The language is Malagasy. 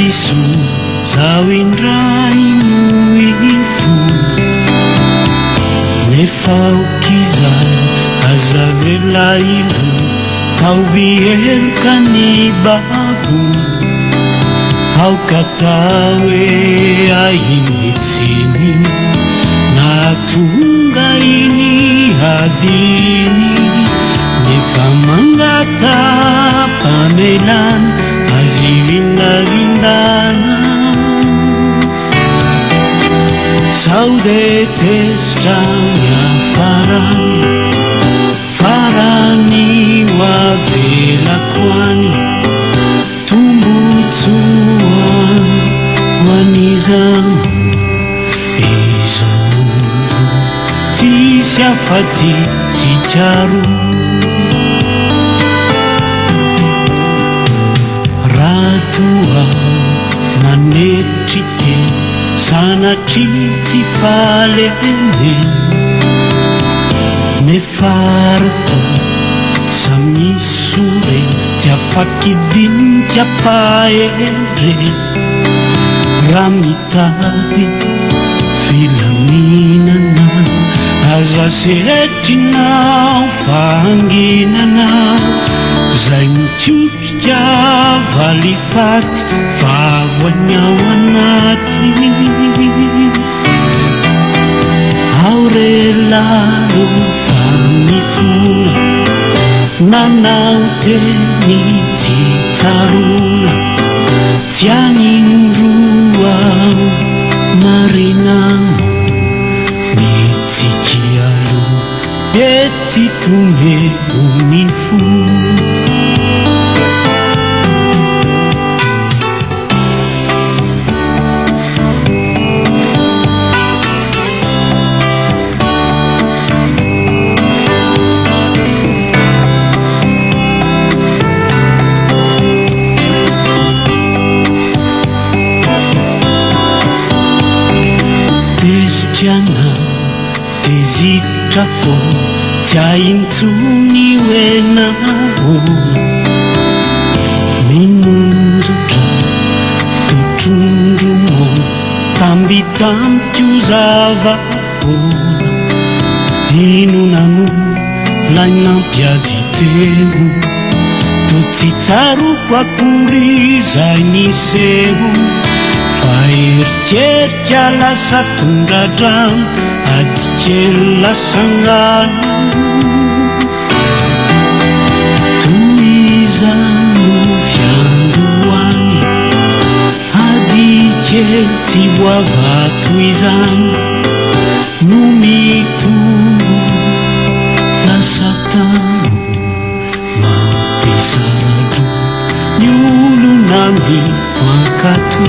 Isu zawindrai muifu nefaukizan azavelailu tauvielkani babu haukatawe ainitsini natungaini hadini nefamangata pamelan azivinda-vindana saudetes strania farani wavelakwani tumbutuan wanizanu izanuvu tisiafati sicaru ratua manetrike sanatry falene mefarto samisure tiafakidiny tiapaendre ramitady filaminana aza sehetrinao fanginana zay mitsotrika valifaty vavoanyao anaty aurelano famifona nanao teny titarona tianindroao marinamo mitikialo etitome omifo Tiana tezitra fô tiaintsony oenao minonjotra totrondromo tambitamiko zava-pona inonano lainampiaditemo to tsy tsaroko akory zay niseho faeritrerika lasa tondradrano adikely lasangano toizano fiandohany adikely ty voavato izany no mitombo lasa tano mampisaradro ny olona mifankato